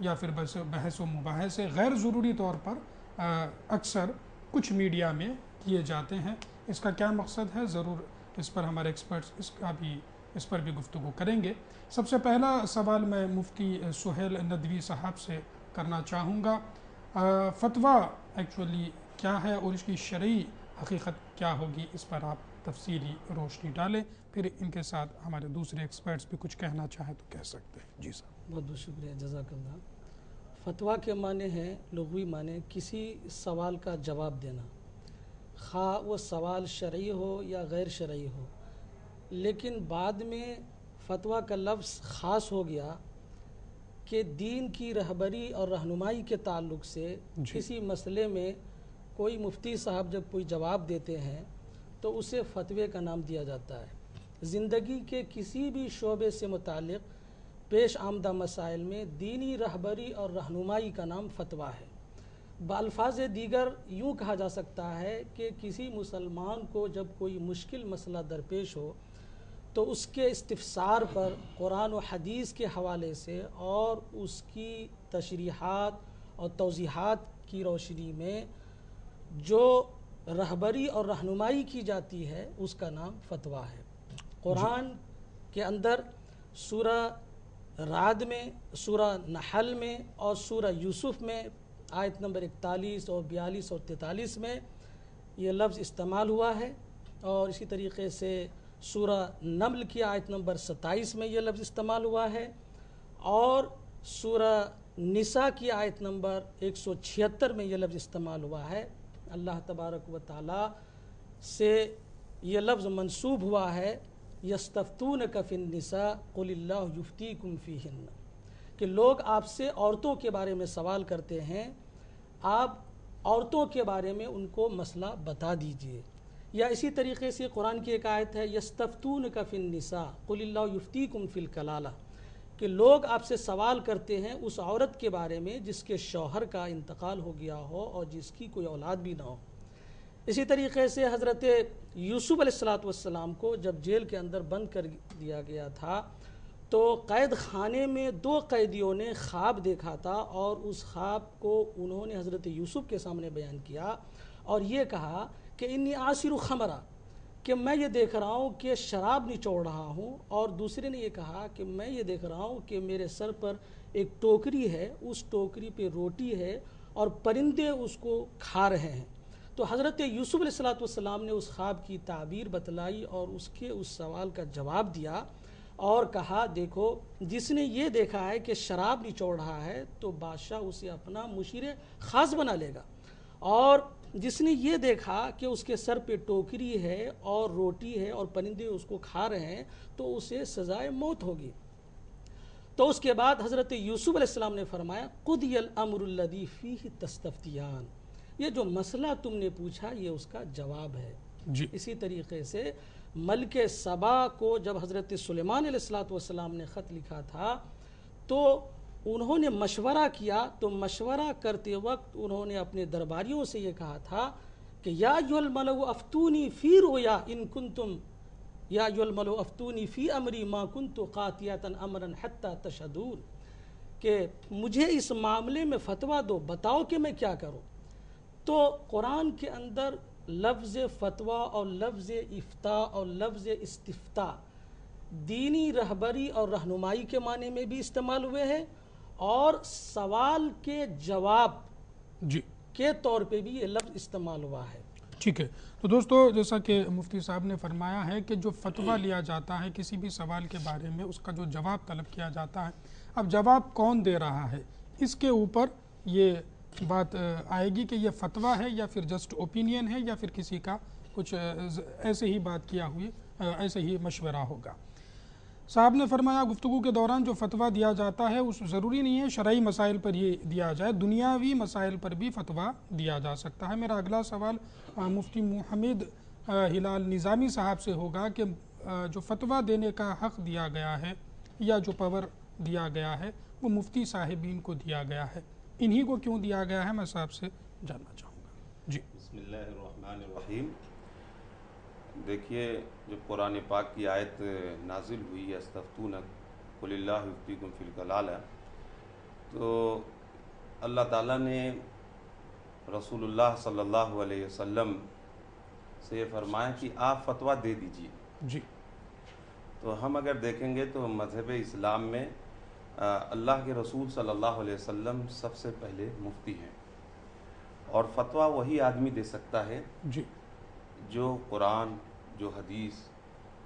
یا پھر بحث و مباحثے غیر ضروری طور پر اکثر کچھ میڈیا میں کیے جاتے ہیں. اس کا کیا مقصد ہے، ضرور اس پر ہمارے ایکسپرٹس اس پر بھی گفتگو کریں گے. سب سے پہلا سوال میں مفتی سہیل ندوی صاحب سے کرنا چاہوں گا. فتویٰ ایکچولی کیا ہے اور اس کی شرعی حقیقت کیا ہوگی، اس پر آپ تفصیلی روشنی ڈالیں. پھر ان کے ساتھ ہمارے دوسرے ایکسپرٹس بھی کچھ کہنا چاہیں تو کہہ سکتے ہیں. جی صاحب. بہت بہت شکریہ، جزاک اللہ. فتویٰ کے معنی ہے، لغوی معنی کسی سوال کا جواب دینا، خواہ وہ سوال شرعی ہو یا غیر شرعی ہو. لیکن بعد میں فتویٰ کا لفظ خاص ہو گیا کہ دین کی رہبری اور رہنمائی کے تعلق سے کسی مسئلے میں کوئی مفتی صاحب جب کوئی جواب دیتے ہیں تو اسے فتوے کا نام دیا جاتا ہے. زندگی کے کسی بھی شعبے سے متعلق پیش آمدہ مسائل میں دینی رہبری اور رہنمائی کا نام فتویٰ ہے. بالفاظ دیگر یوں کہا جا سکتا ہے کہ کسی مسلمان کو جب کوئی مشکل مسئلہ درپیش ہو تو اس کے استفسار پر قرآن و حدیث کے حوالے سے اور اس کی تشریحات اور توضیحات کی روشنی میں جو رہبری اور رہنمائی کی جاتی ہے اس کا نام فتویٰ ہے. قرآن کے اندر سورہ رعد میں، سورہ نحل میں اور سورہ یوسف میں آیت نمبر 41 اور 42 اور 43 میں یہ لفظ استعمال ہوا ہے، اور اسی طریقے سے سورہ نمل کی آیت نمبر 27 میں یہ لفظ استعمال ہوا ہے، اور سورہ نساء کی آیت نمبر 176 میں یہ لفظ استعمال ہوا ہے. اللہ تبارک و تعالی سے یہ لفظ منسوب ہوا ہے یستفتونک فی النساء قل اللہ یفتیکم فیہن، کہ لوگ آپ سے عورتوں کے بارے میں سوال کرتے ہیں، آپ عورتوں کے بارے میں ان کو مسئلہ بتا دیجئے. یا اسی طریقے سے قرآن کی ایک آیت ہے یستفتونک فی النساء قل اللہ یفتیکم فی الکلالہ، کہ لوگ آپ سے سوال کرتے ہیں اس عورت کے بارے میں جس کے شوہر کا انتقال ہو گیا ہو اور جس کی کوئی اولاد بھی نہ ہو. اسی طریقے سے حضرت یوسف علیہ السلام کو جب جیل کے اندر بند کر دیا گیا تھا تو قید خانے میں 2 قیدیوں نے خواب دیکھا تھا، اور اس خواب کو انہوں نے حضرت یوسف کے سامنے بیان کیا اور یہ کہا کہ انی عاصر خمرہ، کہ میں یہ دیکھ رہا ہوں کہ شراب نچوڑ رہا ہوں. اور دوسرے نے یہ کہا کہ میں یہ دیکھ رہا ہوں کہ میرے سر پر ایک ٹوکری ہے، اس ٹوکری پہ روٹی ہے اور پرندے اس کو کھا رہے ہیں. تو حضرت یوسف علیہ السلام نے اس خواب کی تعبیر بتلائی اور اس سوال کا جواب دیا اور کہا دیکھو جس نے یہ دیکھا ہے کہ شراب نچوڑ رہا ہے تو بادشاہ اسے اپنا مشیر خاص بنا لے گا، اور جس نے یہ دیکھا کہ اس کے سر پہ ٹوکری ہے اور روٹی ہے اور پرندے اس کو کھا رہے ہیں تو اسے سزائے موت ہوگی. تو اس کے بعد حضرت یوسف علیہ السلام نے فرمایا قضی الامر الذی فیہ تستفتیان، یہ جو مسئلہ تم نے پوچھا یہ اس کا جواب ہے. اسی طریقے سے ملک سبا کو جب حضرت سلیمان علیہ السلام نے خط لکھا تھا تو انہوں نے مشورہ کیا، تو مشورہ کرتے وقت انہوں نے اپنے درباریوں سے یہ کہا تھا کہ یا ایھا الملؤ افتونی فی رؤیا ان کنتم، یا ایھا الملؤ افتونی فی امری ما کنت قاطعۃ امرا حتی تشہدون، کہ مجھے اس معاملے میں فتویٰ دو، بتاؤ کہ میں کیا کروں. تو قرآن کے اندر لفظ فتویٰ اور لفظ افتاء اور لفظ استفتاء دینی رہبری اور رہنمائی کے معنی میں بھی استعمال ہوئے ہیں، اور سوال کے جواب کے طور پہ بھی یہ لفظ استعمال ہوا ہے. ٹھیک ہے. تو دوستو جیسا کہ مفتی صاحب نے فرمایا ہے کہ جو فتویٰ لیا جاتا ہے کسی بھی سوال کے بارے میں، اس کا جو جواب طلب کیا جاتا ہے، اب جواب کون دے رہا ہے اس کے اوپر یہ بات آئے گی کہ یہ فتویٰ ہے یا پھر جسٹ اوپینین ہے یا پھر کسی کا کچھ ایسے ہی بات کیا ہوئی، ایسے ہی مشورہ ہوگا. صاحب نے فرمایا گفتگو کے دوران جو فتویٰ دیا جاتا ہے اس ضروری نہیں ہے شرعی مسائل پر یہ دیا جائے، دنیاوی مسائل پر بھی فتویٰ دیا جا سکتا ہے. میرا اگلا سوال مفتی محمد ہلال نظامی صاحب سے ہوگا کہ جو فتویٰ دینے کا حق دیا گیا ہے یا جو پاور دیا گیا ہے وہ مفتی صاحبین کو دیا گیا ہے، انہی کو کیوں دیا گیا ہے، میں صاحب سے جاننا چاہوں گا. جی بسم اللہ الرحمن الرحیم. دیکھیے جب قرآن پاک کی آیت نازل ہوئی استفتونک قل اللہ یفتیکم فی الکلالہ، تو اللہ تعالیٰ نے رسول اللہ صلی اللہ علیہ وسلم سے فرمایا کہ آپ فتویٰ دے دیجیے. جی. تو ہم اگر دیکھیں گے تو مذہب اسلام میں اللہ کے رسول صلی اللہ علیہ وسلم سب سے پہلے مفتی ہیں، اور فتویٰ وہی آدمی دے سکتا ہے جی. جو قرآن، جو حدیث،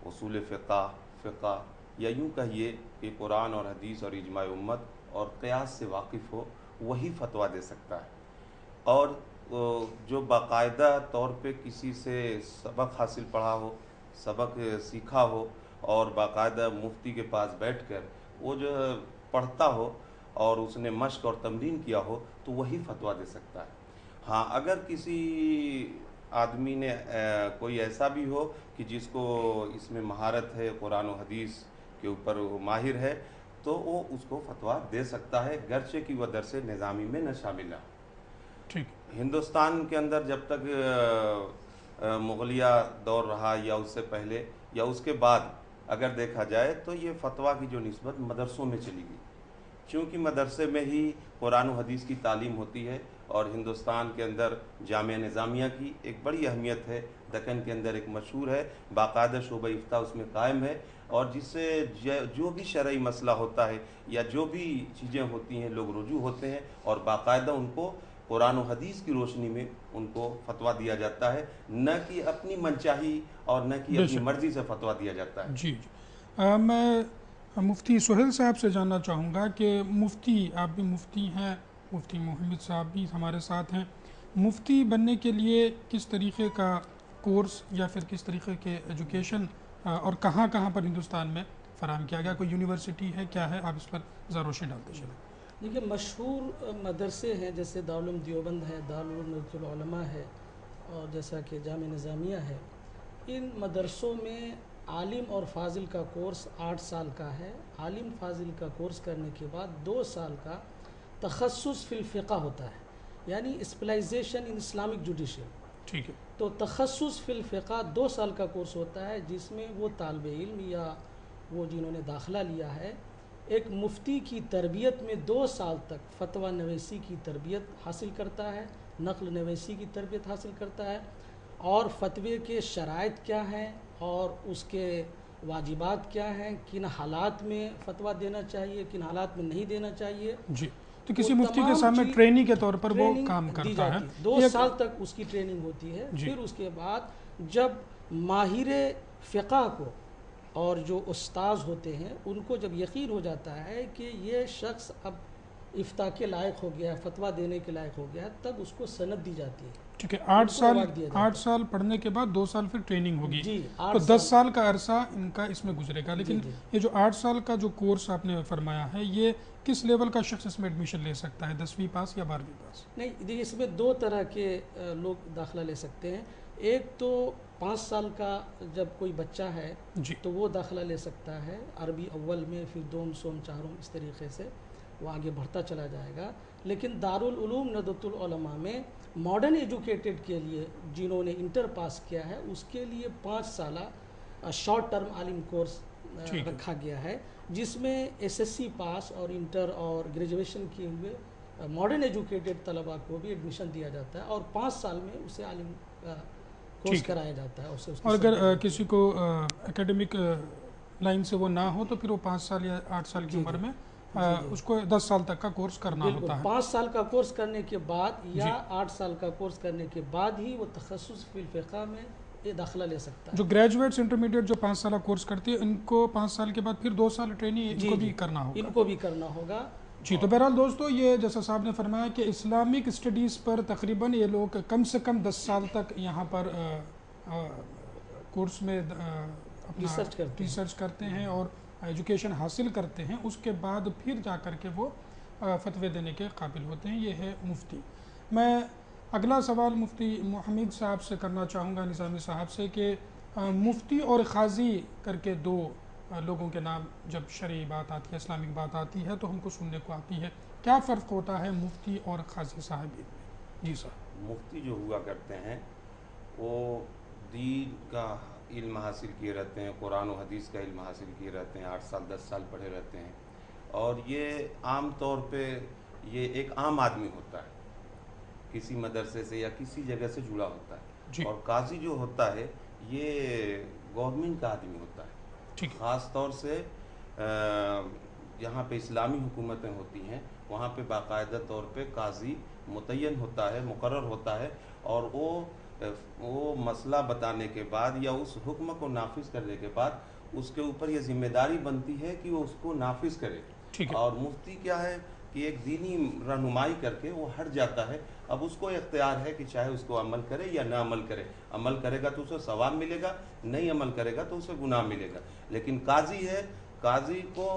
اصول فقہ یا یوں کہیے کہ قرآن اور حدیث اور اجماع امت اور قیاس سے واقف ہو، وہی فتویٰ دے سکتا ہے. اور جو باقاعدہ طور پہ کسی سے سبق حاصل پڑھا ہو، سبق سیکھا ہو، اور باقاعدہ مفتی کے پاس بیٹھ کر وہ جو پڑھتا ہو اور اس نے مشق اور تمرین کیا ہو، تو وہی فتویٰ دے سکتا ہے. ہاں، اگر کسی آدمی نے کوئی ایسا بھی ہو کہ جس کو اس میں مہارت ہے، قرآن و حدیث کے اوپر وہ ماہر ہے، تو وہ اس کو فتویٰ دے سکتا ہے، گرچہ کہ وہ درس نظامی میں نہ شامل ہے. ٹھیک. ہندوستان کے اندر جب تک مغلیہ دور رہا یا اس سے پہلے یا اس کے بعد اگر دیکھا جائے تو یہ فتویٰ کی جو نسبت مدرسوں میں چلی گئی، چونکہ مدرسے میں ہی قرآن و حدیث کی تعلیم ہوتی ہے. اور ہندوستان کے اندر جامعہ نظامیہ کی ایک بڑی اہمیت ہے، دکن کے اندر ایک مشہور ہے، باقاعدہ شعبہ افتاء اس میں قائم ہے، اور جس سے جو بھی شرعی مسئلہ ہوتا ہے یا جو بھی چیزیں ہوتی ہیں لوگ رجوع ہوتے ہیں اور باقاعدہ ان کو قرآن و حدیث کی روشنی میں ان کو فتویٰ دیا جاتا ہے، نہ کہ اپنی منچاہی اور نہ کہ اپنی مرضی سے فتویٰ دیا جاتا ہے. جی. میں مفتی سہیل صاحب سے جاننا چاہوں گا کہ مفتی، آپ بھی مفتی ہیں، مفتی محمد صاحب بھی ہمارے ساتھ ہیں، مفتی بننے کے لیے کس طریقے کا کورس یا پھر کس طریقے کے ایجوکیشن اور کہاں پر ہندوستان میں فراہم کیا گیا؟ کوئی یونیورسٹی ہے، کیا ہے؟ آپ اس پر ذرا روشنی ڈالتے چلیں. دیکھیے، مشہور مدرسے ہیں جیسے دارالعلوم دیوبند ہے، دارالعلوم ندوۃ العلماء ہے، اور جیسا کہ جامعہ نظامیہ ہے. ان مدرسوں میں عالم اور فاضل کا کورس 8 سال کا ہے. عالم فاضل کا کورس کرنے کے بعد 2 سال کا تخصص فی الفقہ ہوتا ہے، یعنی اسپیشلائزیشن ان اسلامک جوڈیشل. ٹھیک ہے. تو تخصص فی الفقہ 2 سال کا کورس ہوتا ہے، جس میں وہ طالب علم یا وہ جنہوں نے داخلہ لیا ہے ایک مفتی کی تربیت میں 2 سال تک فتویٰ نویسی کی تربیت حاصل کرتا ہے، نقل نویسی کی تربیت حاصل کرتا ہے، اور فتوے کے شرائط کیا ہیں اور اس کے واجبات کیا ہیں، کن حالات میں فتویٰ دینا چاہیے، کن حالات میں نہیں دینا چاہیے. جی. تو کسی مفتی کے سامنے ٹریننگ کے طور پر وہ کام کرتا ہے. 2 سال تک اس کی ٹریننگ ہوتی ہے. پھر اس کے بعد جب ماہر فقہ کو اور جو استاذ ہوتے ہیں ان کو جب یقین ہو جاتا ہے کہ یہ شخص اب افتاء کے لائق ہو گیا ہے، فتویٰ دینے کے لائق ہو گیا ہے، تب اس کو سند دی جاتی ہے. ٹھیک ہے. 8 سال پڑھنے کے بعد 2 سال پھر ٹریننگ ہوگی. جی. تو 10 سال کا عرصہ ان کا اس میں گزرے گا. لیکن یہ جو 8 سال کا جو کورس آپ نے فرمایا ہے، یہ کس لیول کا شخص اس میں ایڈمیشن لے سکتا ہے؟ 10ویں پاس یا 12ویں پاس؟ نہیں، دیکھیے، اس میں 2 طرح کے لوگ داخلہ لے سکتے ہیں. ایک تو 5 سال کا جب کوئی بچہ ہے تو وہ داخلہ لے سکتا ہے عربی اول میں، پھر دوم سوم چہارم، اس طریقے سے وہ آگے بڑھتا چلا جائے گا. لیکن دارالعلوم ندوۃ العلماء میں ماڈرن ایجوکیٹڈ کے لیے جنہوں نے انٹر پاس کیا ہے اس کے لیے 5 سالہ شارٹ ٹرم عالم کورس رکھا گیا ہے، جس میں SSC پاس اور انٹر اور گریجویشن کیے ہوئے ماڈرن ایجوکیٹڈ طلباء کو بھی ایڈمیشن دیا جاتا ہے، اور 5 سال میں اسے عالم کورس کرایا جاتا ہے. اور اگر کسی کو اکیڈمک لائن سے وہ نہ ہو تو پھر وہ 5 سال یا 8 سال کی عمر میں اس کو 10 سال تک کا کورس کرنا ہوتا ہے. 5 سال کا کورس کرنے کے بعد یا 8 سال کا کورس کرنے کے بعد ہی وہ تخصص فی الفقہ میں یہ داخلہ لے سکتا ہے. جو گریجویٹس انٹرمیڈیٹ جو 5 سالہ کورس کرتی ہے، ان کو 5 سال کے بعد پھر 2 سال ٹریننگ ان کو بھی کرنا ہوگا. ان کو بھی کرنا ہوگا. جی. تو بہرحال دوستو، یہ جیسا صاحب نے فرمایا کہ اسلامک اسٹڈیز پر تقریباً یہ لوگ کم سے کم 10 سال تک یہاں پر کورس میں اپنا ریسرچ کرتے ہیں اور ایجوکیشن حاصل کرتے ہیں. اس کے بعد پھر جا کر کے وہ فتوے دینے کے قابل ہوتے ہیں. یہ ہے مفتی. میں اگلا سوال مفتی محمد صاحب سے کرنا چاہوں گا، نظامی صاحب سے، کہ مفتی اور قاضی کر کے 2 لوگوں کے نام جب شرعی بات آتی ہے، اسلامک بات آتی ہے، تو ہم کو سننے کو آتی ہے. کیا فرق ہوتا ہے مفتی اور قاضی صاحب میں؟ جی صاحب. مفتی جو ہوا کرتے ہیں وہ دین کا علم حاصل کیے رہتے ہیں، قرآن و حدیث کا علم حاصل کیے رہتے ہیں، 8 سال 10 سال پڑھے رہتے ہیں، اور یہ عام طور پہ یہ ایک عام آدمی ہوتا ہے، کسی مدرسے سے یا کسی جگہ سے جڑا ہوتا ہے، اور قاضی جو ہوتا ہے یہ گورنمنٹ کا آدمی ہوتا ہے، خاص طور سے جہاں پہ اسلامی حکومتیں ہوتی ہیں وہاں پہ باقاعدہ طور پہ قاضی متعین ہوتا ہے، مقرر ہوتا ہے، اور وہ مسئلہ بتانے کے بعد یا اس حکم کو نافذ کرنے کے بعد اس کے اوپر یہ ذمہ داری بنتی ہے کہ وہ اس کو نافذ کرے. اور مفتی کیا ہے کہ ایک دینی رہنمائی کر کے وہ ہٹ جاتا ہے. اب اس کو اختیار ہے کہ چاہے اس کو عمل کرے یا نہ عمل کرے. عمل کرے گا تو اسے ثواب ملے گا، نہیں عمل کرے گا تو اسے گناہ ملے گا. لیکن قاضی ہے، قاضی کو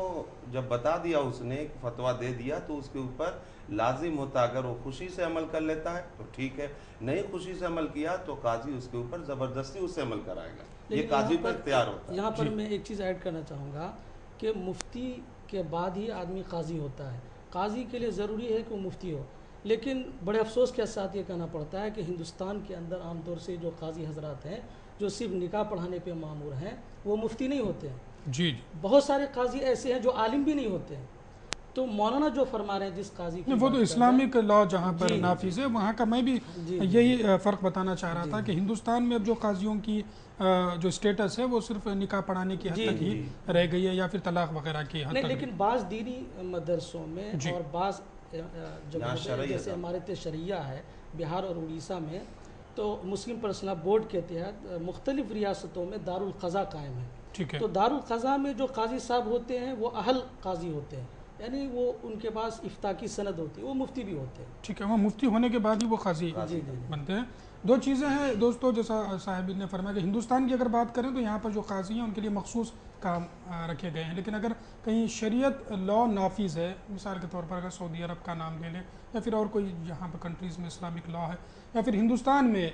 جب بتا دیا اس نے فتویٰ دے دیا تو اس کے اوپر لازم ہوتا ہے، اگر وہ خوشی سے عمل کر لیتا ہے تو ٹھیک ہے، نہیں خوشی سے عمل کیا تو قاضی اس کے اوپر زبردستی اس سے عمل کرائے گا. یہ قاضی پر اختیار ہوتا ہے. یہاں پر میں ایک چیز ایڈ کرنا چاہوں گا کہ مفتی کے بعد ہی آدمی قاضی ہوتا ہے. قاضی کے لیے ضروری ہے کہ وہ مفتی ہو، لیکن بڑے افسوس کے ساتھ یہ کہنا پڑتا ہے کہ ہندوستان کے اندر عام طور سے جو قاضی حضرات ہیں جو صرف نکاح پڑھانے پہ مامور ہیں وہ مفتی نہیں ہوتے ہیں. جی بہت سارے قاضی ایسے ہیں جو عالم بھی نہیں ہوتے ہیں. تو مولانا جو فرما رہے ہیں جس قاضی کی وہ تو اسلامک لا جہاں پر نافذ ہے وہاں کا میں بھی یہی فرق بتانا چاہ رہا تھا کہ ہندوستان میں اب جو قاضیوں کی جو اسٹیٹس ہے وہ صرف نکاح پڑھانے کی حد تک ہی رہ گئی ہے یا پھر طلاق وغیرہ کی حد تک. لیکن بعض دینی مدرسوں میں اور بعض جگہوں جیسے ہمارے شریعہ ہے بہار اور اڑیسہ میں، تو مسلم پرسنل بورڈ کے تحت مختلف ریاستوں میں دارالقضاء قائم ہے. تو دارالقضاء میں جو قاضی صاحب ہوتے ہیں وہ اہل قاضی ہوتے ہیں، یعنی وہ ان کے پاس افتاء کی سند ہوتی ہے، وہ مفتی بھی ہوتے ہیں. ٹھیک ہے، وہ مفتی ہونے کے بعد ہی وہ قاضی بنتے ہیں. دو چیزیں ہیں دوستو، جیسا صاحب نے فرمایا کہ ہندوستان کی اگر بات کریں تو یہاں پر جو قاضی ہیں ان کے لیے مخصوص کام رکھے گئے ہیں. لیکن اگر کہیں شریعت لا نافذ ہے، مثال کے طور پر اگر سعودی عرب کا نام لے لیں یا پھر اور کوئی یہاں پر کنٹریز میں اسلامک لا ہے، یا پھر ہندوستان میں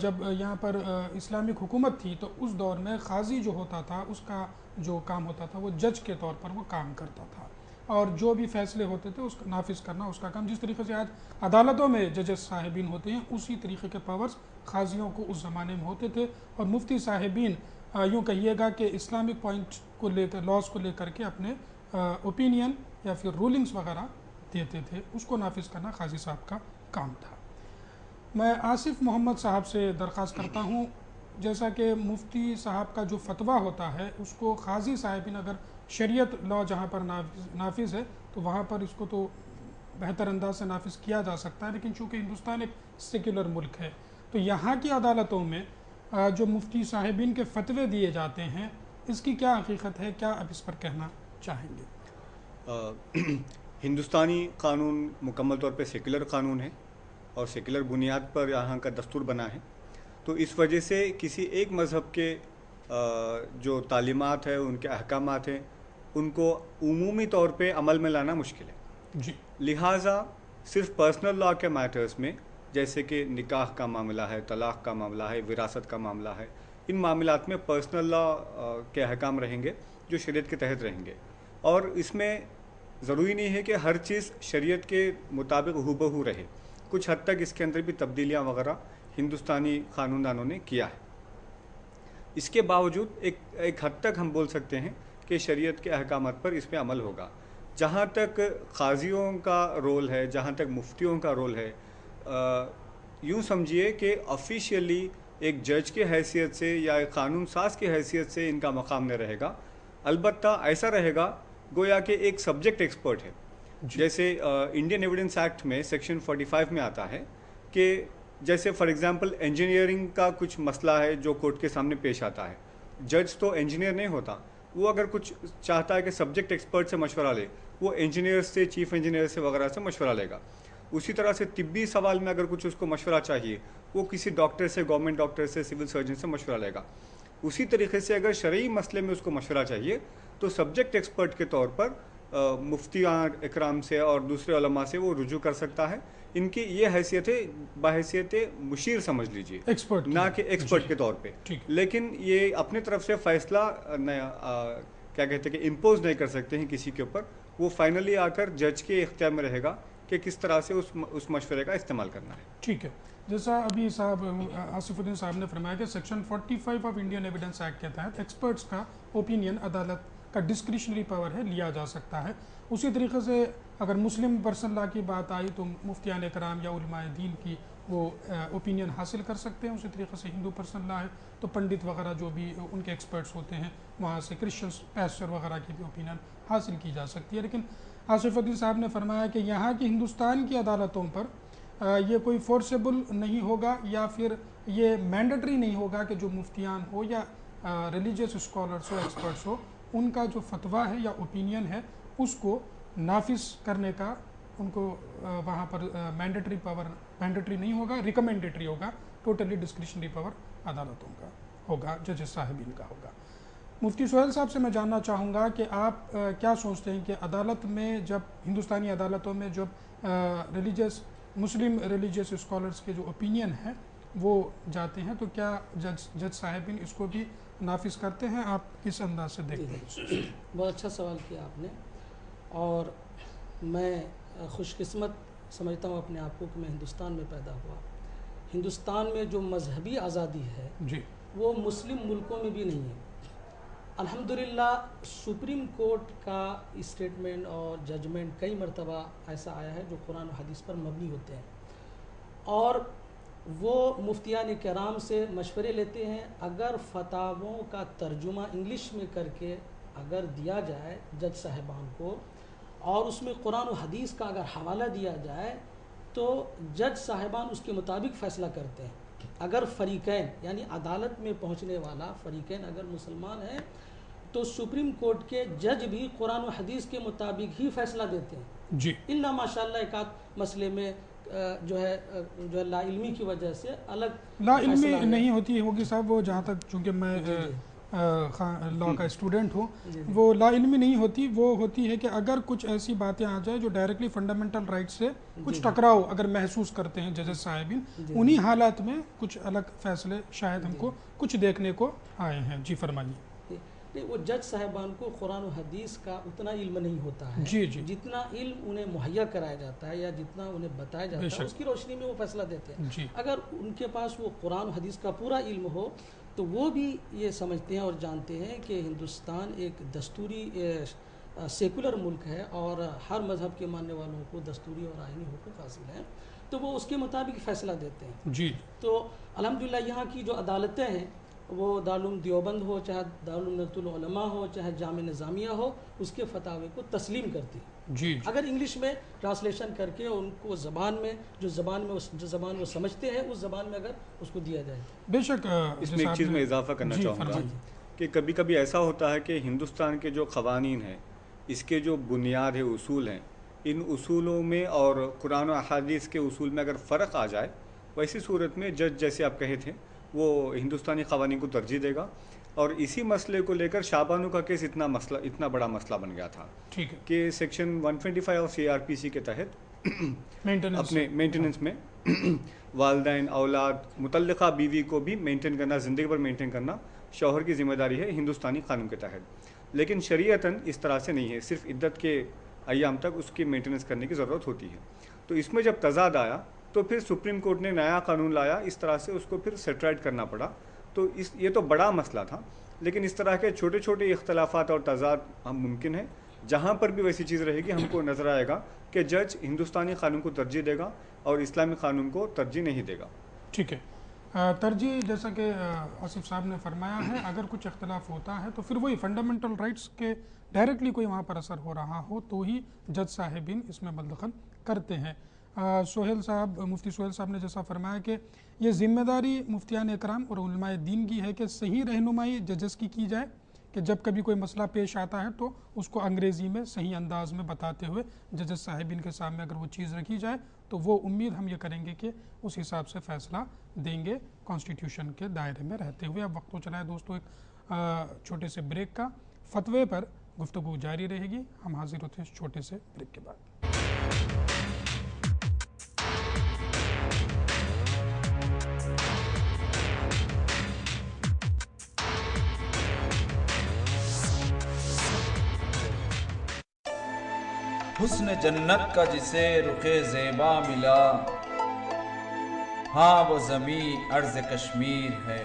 جب یہاں پر اسلامک حکومت تھی تو اس دور میں قاضی جو ہوتا تھا اس کا جو کام ہوتا تھا وہ جج کے طور پر وہ کام کرتا تھا، اور جو بھی فیصلے ہوتے تھے اس کا نافذ کرنا اس کا کام. جس طریقے سے آج عدالتوں میں ججز صاحبین ہوتے ہیں اسی طریقے کے پاورز قاضیوں کو اس زمانے میں ہوتے تھے. اور مفتی صاحبین یوں کہیے گا کہ اسلامک پوائنٹ کو لے کر، لاز کو لے کر کے اپنے اوپینین یا پھر رولنگز وغیرہ دیتے تھے، اس کو نافذ کرنا قاضی صاحب کا کام تھا. میں آصف محمد صاحب سے درخواست کرتا ہوں، جیسا کہ مفتی صاحب کا جو فتویٰ ہوتا ہے اس کو قاضی صاحبین اگر شریعت لا جہاں پر نافذ ہے تو وہاں پر اس کو تو بہتر انداز سے نافذ کیا جا سکتا ہے، لیکن چونکہ ہندوستان ایک سیکولر ملک ہے تو یہاں کی عدالتوں میں جو مفتی صاحبین کے فتوے دیے جاتے ہیں اس کی کیا حقیقت ہے، کیا آپ اس پر کہنا چاہیں گے؟ ہندوستانی قانون مکمل طور پہ سیکولر قانون ہے اور سیکولر بنیاد پر یہاں کا دستور بنا ہے. تو اس وجہ سے کسی ایک مذہب کے جو تعلیمات ہیں، ان کے احکامات ہیں، ان کو عمومی طور پہ عمل میں لانا مشکل ہے. لہٰذا صرف پرسنل لا کے میٹرز میں، جیسے کہ نکاح کا معاملہ ہے، طلاق کا معاملہ ہے، وراثت کا معاملہ ہے، ان معاملات میں پرسنل لا کے احکام رہیں گے جو شریعت کے تحت رہیں گے. اور اس میں ضروری نہیں ہے کہ ہر چیز شریعت کے مطابق ہو بہو رہے. کچھ حد تک اس کے اندر بھی تبدیلیاں وغیرہ ہندوستانی قانون دانوں نے کیا ہے. اس کے باوجود ایک حد تک ہم بول سکتے ہیں کہ شریعت کے احکامات پر اس پہ عمل ہوگا. جہاں تک قاضیوں کا رول ہے، جہاں تک مفتیوں کا رول ہے، یوں سمجھیے کہ آفیشیلی ایک جج کی حیثیت سے یا ایک قانون ساز کی حیثیت سے ان کا مقام نہیں رہے گا. البتہ ایسا رہے گا گویا کہ ایک سبجیکٹ ایکسپرٹ ہے. جیسے انڈین ایویڈنس ایکٹ میں سیکشن 45 میں آتا ہے کہ جیسے فار ایگزامپل انجینئرنگ کا کچھ مسئلہ ہے جو کورٹ کے سامنے پیش آتا ہے. جج تو انجینئر نہیں ہوتا، وہ اگر کچھ چاہتا ہے کہ سبجیکٹ ایکسپرٹ سے مشورہ لے، وہ انجینئر سے، چیف انجینئر سے وغیرہ سے مشورہ لے گا. اسی طرح سے طبی سوال میں اگر کچھ اس کو مشورہ چاہیے، وہ کسی ڈاکٹر سے، گورنمنٹ ڈاکٹر سے، سول سرجن سے مشورہ لے گا. اسی طریقے سے اگر شرعی مسئلے میں اس کو مشورہ چاہیے تو سبجیکٹ ایکسپرٹ کے طور پر مفتیان اکرام سے اور دوسرے علماء سے وہ رجوع کر سکتا ہے. ان کی یہ حیثیت ہے بحیثیت مشیر سمجھ لیجیے، نہ کہ ایکسپرٹ کے طور پہ. لیکن یہ اپنی طرف سے فیصلہ کیا کہتے ہیں کہ امپوز نہیں کر سکتے ہیں کسی کے اوپر. وہ فائنلی آ کر جج کے اختیار میں رہے گا کہ کس طرح سے اس مشورے کا استعمال کرنا ہے. ٹھیک ہے، جیسا ابھی صاحب آصف الدین صاحب نے فرمایا کہ section 45 of Indian evidence act کے تحت ایکسپرٹس کا اوپینین عدالت کا ڈسکریشنری پاور ہے لیا جا سکتا ہے۔ اسی طریقے سے اگر مسلم پرسنل لا کی بات آئی تو مفتیان کرام یا علماء دین کی وہ اوپینین حاصل کر سکتے ہیں۔ اسی طریقے سے ہندو پرسنل لا ہے تو پنڈت وغیرہ جو بھی ان کے ایکسپرٹس ہوتے ہیں وہاں سے کرسچنس پیسٹر وغیرہ کی بھی اوپینین حاصل کی جا سکتی ہے۔ لیکن آصف عدیل صاحب نے فرمایا کہ یہاں کی ہندوستان کی عدالتوں پر یہ کوئی فورسیبل نہیں ہوگا یا پھر یہ مینڈیٹری نہیں ہوگا کہ جو مفتیان ہو یا ریلیجیس اسکالرس ہو ایکسپرٹس ہو ان کا جو فتویٰ ہے یا اوپینین ہے اس کو نافذ کرنے کا ان کو وہاں پر مینڈیٹری نہیں ہوگا، ریکمینڈیٹری ہوگا، ٹوٹلی ڈسکریشنری پاور عدالتوں کا ہوگا، ججز صاحبین کا ہوگا۔ مفتی سہیل صاحب سے میں جاننا چاہوں گا کہ آپ کیا سوچتے ہیں کہ عدالت میں جب ہندوستانی عدالتوں میں جب مسلم ریلیجیس اسکالرس کے جو اوپینین ہیں وہ جاتے ہیں تو کیا جج صاحبین اس کو بھی نافذ کرتے ہیں؟ آپ کس انداز سے دیکھتے ہیں؟ بہت اچھا سوال کیا آپ نے، اور میں خوش قسمت سمجھتا ہوں اپنے آپ کو کہ میں ہندوستان میں پیدا ہوا۔ ہندوستان میں جو مذہبی آزادی ہے جی وہ مسلم ملکوں میں بھی نہیں ہے۔ الحمدللہ سپریم کورٹ کا اسٹیٹمنٹ اور ججمنٹ کئی مرتبہ ایسا آیا ہے جو قرآن و حدیث پر مبنی ہوتے ہیں، اور وہ مفتیان کرام سے مشورے لیتے ہیں۔ اگر فتاووں کا ترجمہ انگلش میں کر کے اگر دیا جائے جج صاحبان کو اور اس میں قرآن و حدیث کا اگر حوالہ دیا جائے تو جج صاحبان اس کے مطابق فیصلہ کرتے ہیں۔ اگر فریقین یعنی عدالت میں پہنچنے والا فریقین اگر مسلمان ہیں تو سپریم کورٹ کے جج بھی قرآن و حدیث کے مطابق ہی فیصلہ دیتے ہیں۔ جی اللہ ماشاءاللہ ایک آدھ مسئلے میں جو ہے لا علمی کی وجہ سے الگ لا علمی نہیں ہوتی ہوگی صاحب، وہ جہاں تک چونکہ میں لا کا اسٹوڈنٹ ہوں، وہ لا علمی نہیں ہوتی، وہ ہوتی ہے کہ اگر کچھ ایسی باتیں آ جائے جو ڈائریکٹلی فنڈامنٹل رائٹ سے کچھ ٹکراؤ اگر محسوس کرتے ہیں ججز صاحبین، انہی حالات میں کچھ الگ فیصلے شاید ہم کو کچھ دیکھنے کو آئے ہیں۔ جی فرمائیے۔ وہ جج صاحبان کو قرآن و حدیث کا اتنا علم نہیں ہوتا ہے، جی جی جتنا علم انہیں مہیا کرایا جاتا ہے یا جتنا انہیں بتایا جاتا ہے اس کی روشنی میں وہ فیصلہ دیتے ہیں۔ جی اگر ان کے پاس وہ قرآن و حدیث کا پورا علم ہو تو وہ بھی یہ سمجھتے ہیں اور جانتے ہیں کہ ہندوستان ایک دستوری سیکولر ملک ہے اور ہر مذہب کے ماننے والوں کو دستوری اور آئینی حقوق حاصل ہیں، تو وہ اس کے مطابق فیصلہ دیتے ہیں۔ جی تو الحمدللہ یہاں کی جو عدالتیں ہیں وہ دارالعلوم دیوبند ہو، چاہے دارالعلوم ندوۃ العلماء ہو، چاہے جامعہ نظامیہ ہو، اس کے فتاوے کو تسلیم کرتی ہے۔ جی اگر انگلش میں ٹرانسلیشن کر کے ان کو زبان میں جو زبان وہ سمجھتے ہیں اس زبان میں اگر اس کو دیا جائے۔ بے شک اس میں ایک چیز میں اضافہ کرنا چاہوں گا کہ کبھی کبھی ایسا ہوتا ہے کہ ہندوستان کے جو قوانین ہیں، اس کے جو بنیاد ہے، اصول ہیں، ان اصولوں میں اور قرآن و احادیث کے اصول میں اگر فرق آ جائے، ویسی صورت میں جج جیسے آپ کہے تھے وہ ہندوستانی قوانین کو ترجیح دے گا، اور اسی مسئلے کو لے کر شاہبانو کا کیس اتنا بڑا مسئلہ بن گیا تھا ٹھیک ہے کہ سیکشن 125 آف CRPC کے تحت اپنے مینٹیننس میں والدین، اولاد، متعلقہ بیوی کو بھی مینٹین کرنا، زندگی بھر مینٹین کرنا شوہر کی ذمہ داری ہے ہندوستانی قانون کے تحت، لیکن شریعتاً اس طرح سے نہیں ہے، صرف عدت کے ایام تک اس کی مینٹیننس کرنے کی ضرورت ہوتی ہے۔ تو اس میں جب تضاد آیا تو پھر سپریم کورٹ نے نیا قانون لایا، اس طرح سے اس کو پھر سیٹرائٹ کرنا پڑا۔ تو یہ تو بڑا مسئلہ تھا، لیکن اس طرح کے چھوٹے چھوٹے اختلافات اور تضاد ہم ممکن ہیں، جہاں پر بھی ویسی چیز رہے گی ہم کو نظر آئے گا کہ جج ہندوستانی قانون کو ترجیح دے گا اور اسلامی قانون کو ترجیح نہیں دے گا۔ ٹھیک ہے، ترجیح جیسا کہ آصف صاحب نے فرمایا ہے، اگر کچھ اختلاف ہوتا ہے تو پھر وہی فنڈامنٹل رائٹس کے ڈائریکٹلی کوئی وہاں پر اثر ہو رہا ہو تو ہی جج صاحبین اس میں بلدخل کرتے ہیں۔ سہیل صاحب، مفتی سہیل صاحب نے جیسا فرمایا کہ یہ ذمہ داری مفتیان اکرام اور علماء دین کی ہے کہ صحیح رہنمائی ججز کی جائے، کہ جب کبھی کوئی مسئلہ پیش آتا ہے تو اس کو انگریزی میں صحیح انداز میں بتاتے ہوئے ججز صاحبین کے سامنے اگر وہ چیز رکھی جائے تو وہ امید ہم یہ کریں گے کہ اس حساب سے فیصلہ دیں گے کانسٹیٹیوشن کے دائرے میں رہتے ہوئے۔ اب وقت ہو چلا ہے دوستو ایک چھوٹے سے بریک کا، فتوے پر گفتگو جاری رہے گی، ہم حاضر ہوتے ہیں اس چھوٹے سے بریک کے بعد۔ حسن جنت کا جسے رخ زیبا ملا، ہاں وہ زمین ارض کشمیر ہے،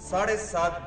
7:30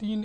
3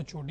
HOD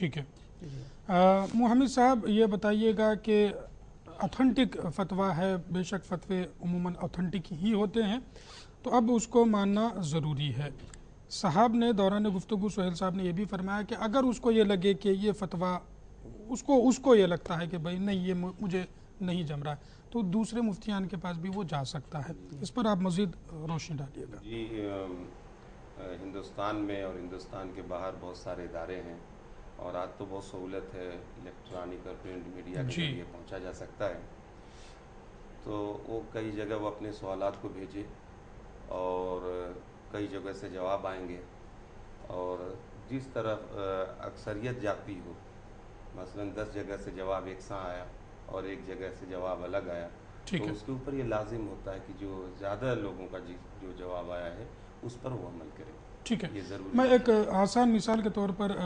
ٹھیک ہے محمد صاحب یہ بتائیے گا کہ اتھینٹک فتویٰ ہے، بے شک فتوے عموماً اتھینٹک ہی ہوتے ہیں، تو اب اس کو ماننا ضروری ہے۔ صاحب نے دوران گفتگو سہیل صاحب نے یہ بھی فرمایا کہ اگر اس کو یہ لگے کہ یہ فتویٰ اس کو یہ لگتا ہے کہ بھائی نہیں یہ مجھے نہیں جم رہا ہے، تو دوسرے مفتیان کے پاس بھی وہ جا سکتا ہے۔ اس پر آپ مزید روشنی ڈالیے گا۔ جی ہندوستان میں اور ہندوستان کے باہر بہت سارے ادارے ہیں، اور آج تو بہت سہولت ہے، الیکٹرانک اور پرنٹ میڈیا کے ذریعے پہنچا جا سکتا ہے، تو وہ کئی جگہ وہ اپنے سوالات کو بھیجے اور کئی جگہ سے جواب آئیں گے، اور جس طرف اکثریت جاتی ہو، مثلا 10 جگہ سے جواب یکساں آیا اور ایک جگہ سے جواب الگ آیا، تو اس کے اوپر یہ لازم ہوتا ہے کہ جو زیادہ لوگوں کا جو جواب آیا ہے اس پر وہ عمل کرے۔ ٹھیک ہے، یہ ضروری میں ایک آسان مثال کے طور پر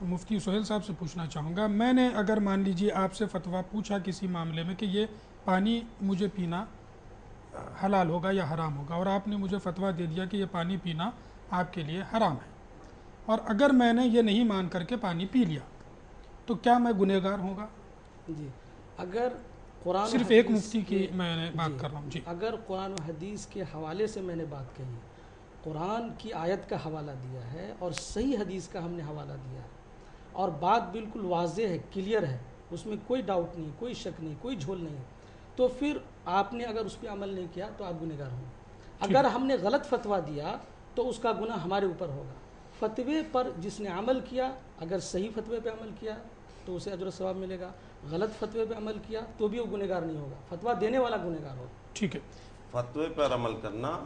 مفتی سہیل صاحب سے پوچھنا چاہوں گا، میں نے اگر مان لیجیے آپ سے فتویٰ پوچھا کسی معاملے میں کہ یہ پانی مجھے پینا حلال ہوگا یا حرام ہوگا، اور آپ نے مجھے فتویٰ دے دیا کہ یہ پانی پینا آپ کے لیے حرام ہے، اور اگر میں نے یہ نہیں مان کر کے پانی پی لیا تو کیا میں گنہگار ہوگا؟ جی، اگر قرآن صرف ایک مفتی کی میں نے بات کر رہا ہوں۔ جی، اگر قرآن و حدیث کے حوالے سے میں نے بات کہی، قرآن کی آیت کا حوالہ دیا ہے اور صحیح حدیث کا ہم نے حوالہ دیا ہے، اور بات بالکل واضح ہے، کلیئر ہے، اس میں کوئی ڈاؤٹ نہیں، کوئی شک نہیں، کوئی جھول نہیں، تو پھر آپ نے اگر اس پہ عمل نہیں کیا تو آپ گنہگار ہوں گے۔ اگر ہم نے غلط فتویٰ دیا تو اس کا گناہ ہمارے اوپر ہوگا۔ فتوے پر جس نے عمل کیا، اگر صحیح فتوے پہ عمل کیا تو اسے اجر و ثواب ملے گا، غلط فتوے پہ عمل کیا تو بھی وہ گنہگار نہیں ہوگا، فتویٰ دینے والا گنہگار ہوگا۔ ٹھیک ہے، فتوے پر عمل کرنا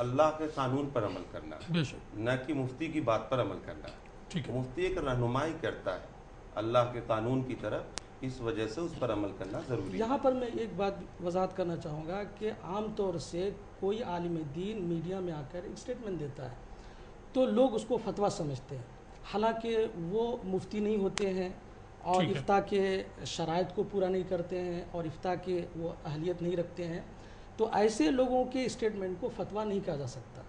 اللہ کے قانون پر عمل کرنا، بے شک، نہ کہ مفتی کی بات پر عمل کرنا۔ ٹھیک ہے، مفتی ایک رہنمائی کرتا ہے اللہ کے قانون کی طرف، اس وجہ سے اس پر عمل کرنا ضروری ہے۔ یہاں پر میں ایک بات وضاحت کرنا چاہوں گا کہ عام طور سے کوئی عالم دین میڈیا میں آ کر ایک اسٹیٹمنٹ دیتا ہے تو لوگ اس کو فتویٰ سمجھتے ہیں، حالانکہ وہ مفتی نہیں ہوتے ہیں اور افتاء کے شرائط کو پورا نہیں کرتے ہیں اور افتاء کے وہ اہلیت نہیں رکھتے ہیں، تو ایسے لوگوں کے اسٹیٹمنٹ کو فتویٰ نہیں کہا جا سکتا۔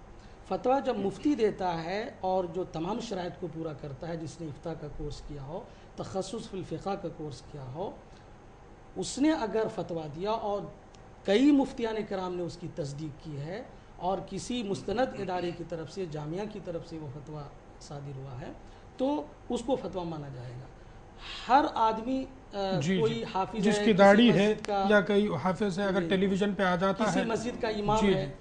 فتویٰ جب مفتی دیتا ہے اور جو تمام شرائط کو پورا کرتا ہے، جس نے افتاء کا کورس کیا ہو، تخصص فی الفقہ کا کورس کیا ہو، اس نے اگر فتویٰ دیا اور کئی مفتیان کرام نے اس کی تصدیق کی ہے اور کسی مستند ادارے کی طرف سے، جامعہ کی طرف سے وہ فتویٰ صادر ہوا ہے، تو اس کو فتویٰ مانا جائے گا۔ ہر آدمی کوئی حافظ ہے، جس کی داڑھی ہے یا کوئی حافظ ہے، اگر ٹیلی ویژن پہ آ جاتا ہے، کسی مسجد کا امام ہے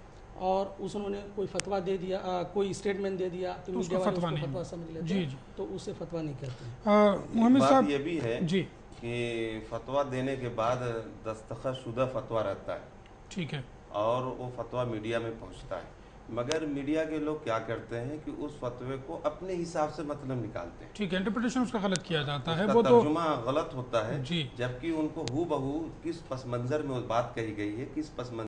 اور انہوں نے کوئی فتویٰ دے دیا، کوئی اسٹیٹمنٹ دے دیا تو میڈیا والے اس کو فتویٰ سمجھ لیتے ہیں، تو اسے فتویٰ نہیں کہتے ہیں۔ محمد صاحب یہ بھی ہے جی کہ فتویٰ دینے کے بعد دستخط شدہ فتویٰ رہتا ہے، ٹھیک ہے، اور وہ فتویٰ میڈیا میں پہنچتا ہے، مگر میڈیا کے لوگ کیا کرتے ہیں کہ اس فتوے کو اپنے حساب سے مطلب نکالتے ہیں، ٹھیک ہے، انٹرپریٹیشن اس کا غلط کیا جاتا ہے، وہ ترجمہ غلط ہوتا ہے، جی، جبکہ ان کو ہو بہو کس پس منظر میں وہ بات کہی گئی ہے، کس پس منظر